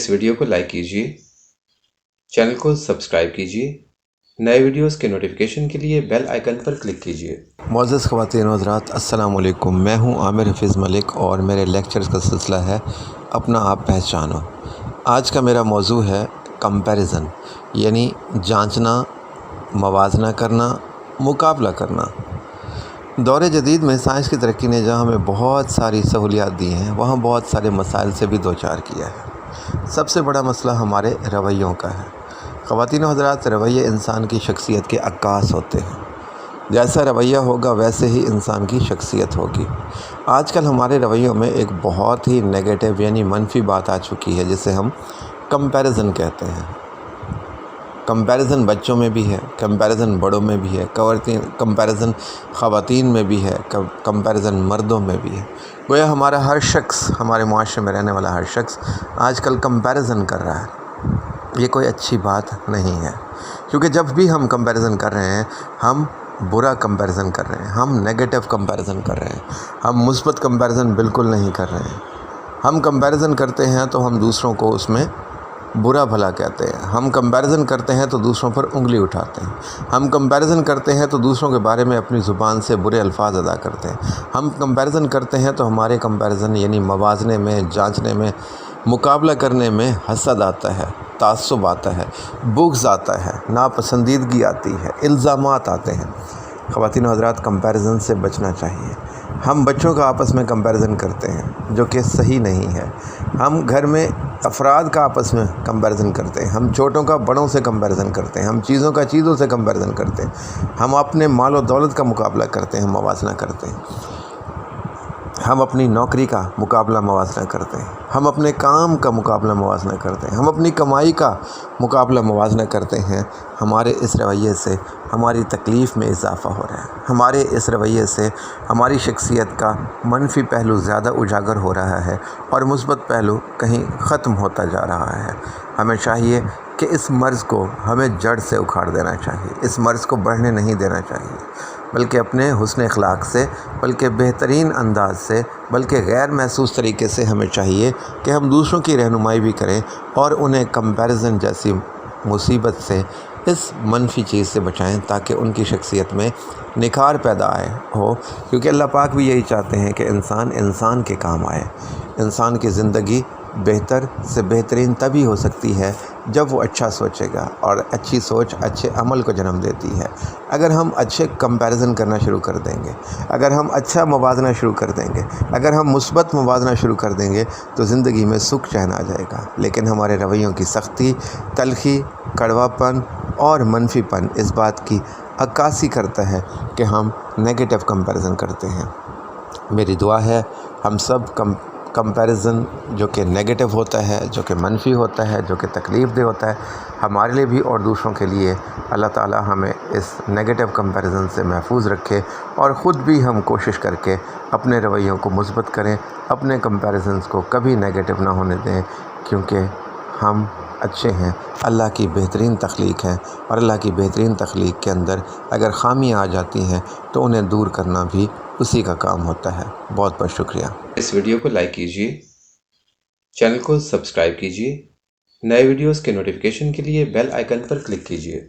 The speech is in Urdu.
اس ویڈیو کو لائک کیجیے، چینل کو سبسکرائب کیجیے، نئے ویڈیوز کے نوٹیفیکیشن کے لیے بیل آئیکن پر کلک کیجیے۔ معزز خواتین و حضرات، السلام علیکم۔ میں ہوں عامر حفیظ ملک اور میرے لیکچرز کا سلسلہ ہے اپنا آپ پہچانو۔ آج کا میرا موضوع ہے کمپیریزن، یعنی جانچنا، موازنہ کرنا، مقابلہ کرنا۔ دور جدید میں سائنس کی ترقی نے جہاں ہمیں بہت ساری سہولیات دی ہیں، وہاں بہت سارے مسائل سے بھی دوچار کیا ہے۔ سب سے بڑا مسئلہ ہمارے رویوں کا ہے۔ خواتین و حضرات، رویے انسان کی شخصیت کے عکاس ہوتے ہیں۔ جیسا رویہ ہوگا ویسے ہی انسان کی شخصیت ہوگی۔ آج کل ہمارے رویوں میں ایک بہت ہی نیگیٹو یعنی منفی بات آ چکی ہے، جسے ہم کمپیریزن کہتے ہیں۔ کمپیریزن بچوں میں بھی ہے، کمپیریزن بڑوں میں بھی ہے، کمپیریزن خواتین میں بھی ہے، کمپیریزن مردوں میں بھی ہے۔ گویا ہمارا ہر شخص، ہمارے معاشرے میں رہنے والا ہر شخص آج کل کمپیریزن کر رہا ہے۔ یہ کوئی اچھی بات نہیں ہے، کیونکہ جب بھی ہم کمپیریزن کر رہے ہیں، ہم برا کمپیریزن کر رہے ہیں، ہم نیگیٹو کمپیریزن کر رہے ہیں، ہم مثبت کمپیریزن بالکل نہیں کر رہے ہیں۔ ہم کمپیریزن کرتے ہیں تو ہم دوسروں کو اس میں برا بھلا کہتے ہیں، ہم کمپیریزن کرتے ہیں تو دوسروں پر انگلی اٹھاتے ہیں، ہم کمپیریزن کرتے ہیں تو دوسروں کے بارے میں اپنی زبان سے برے الفاظ ادا کرتے ہیں، ہم کمپیریزن کرتے ہیں تو ہمارے کمپیریزن یعنی موازنے میں، جانچنے میں، مقابلہ کرنے میں حسد آتا ہے، تعصب آتا ہے، بغض آتا ہے، ناپسندیدگی آتی ہے، الزامات آتے ہیں۔ خواتین و حضرات، کمپیریزن سے بچنا چاہیے۔ ہم بچوں کا آپس میں کمپیریزن کرتے ہیں، جو کہ صحیح نہیں ہے۔ ہم گھر میں افراد کا آپس میں کمپیریزن کرتے ہیں، ہم چھوٹوں کا بڑوں سے کمپیریزن کرتے ہیں، ہم چیزوں کا چیزوں سے کمپیریزن کرتے ہیں، ہم اپنے مال و دولت کا مقابلہ کرتے ہیں، موازنہ کرتے ہیں، ہم اپنی نوکری کا مقابلہ موازنہ کرتے ہیں، ہم اپنے کام کا مقابلہ موازنہ کرتے ہیں، ہم اپنی کمائی کا مقابلہ موازنہ کرتے ہیں۔ ہمارے اس رویے سے ہماری تکلیف میں اضافہ ہو رہا ہے۔ ہمارے اس رویے سے ہماری شخصیت کا منفی پہلو زیادہ اجاگر ہو رہا ہے اور مثبت پہلو کہیں ختم ہوتا جا رہا ہے۔ ہمیں چاہیے کہ اس مرض کو ہمیں جڑ سے اکھاڑ دینا چاہیے، اس مرض کو بڑھنے نہیں دینا چاہیے، بلکہ اپنے حسن اخلاق سے، بلکہ بہترین انداز سے، بلکہ غیر محسوس طریقے سے ہمیں چاہیے کہ ہم دوسروں کی رہنمائی بھی کریں اور انہیں کمپیریزن جیسی مصیبت سے، اس منفی چیز سے بچائیں، تاکہ ان کی شخصیت میں نکھار پیدا ہو، کیونکہ اللہ پاک بھی یہی چاہتے ہیں کہ انسان کے کام آئے۔ انسان کی زندگی بہتر سے بہترین تبھی ہو سکتی ہے جب وہ اچھا سوچے گا، اور اچھی سوچ اچھے عمل کو جنم دیتی ہے۔ اگر ہم اچھے کمپیریزن کرنا شروع کر دیں گے، اگر ہم اچھا موازنہ شروع کر دیں گے، اگر ہم مثبت موازنہ شروع کر دیں گے، تو زندگی میں سکھ چین آ جائے گا۔ لیکن ہمارے رویوں کی سختی، تلخی، کڑواپن اور منفی پن اس بات کی عکاسی کرتا ہے کہ ہم نیگیٹو کمپیریزن کرتے ہیں۔ میری دعا ہے ہم سب کمپیریزن جو کہ نیگیٹو ہوتا ہے، جو کہ منفی ہوتا ہے، جو کہ تکلیف دہ ہوتا ہے، ہمارے لیے بھی اور دوسروں کے لیے اللہ تعالی ہمیں اس نیگیٹو کمپیریزن سے محفوظ رکھے، اور خود بھی ہم کوشش کر کے اپنے رویوں کو مثبت کریں، اپنے کمپیریزنز کو کبھی نیگیٹو نہ ہونے دیں، کیونکہ ہم اچھے ہیں، اللہ کی بہترین تخلیق ہے، اور اللہ کی بہترین تخلیق کے اندر اگر خامیاں آ جاتی ہیں تو انہیں دور کرنا بھی اسی کا کام ہوتا ہے۔ بہت بہت شکریہ۔ اس ویڈیو کو لائک کیجیے، چینل کو سبسکرائب کیجیے، نئے ویڈیوز کے نوٹیفیکیشن کے لیے بیل آئیکن پر کلک کیجیے۔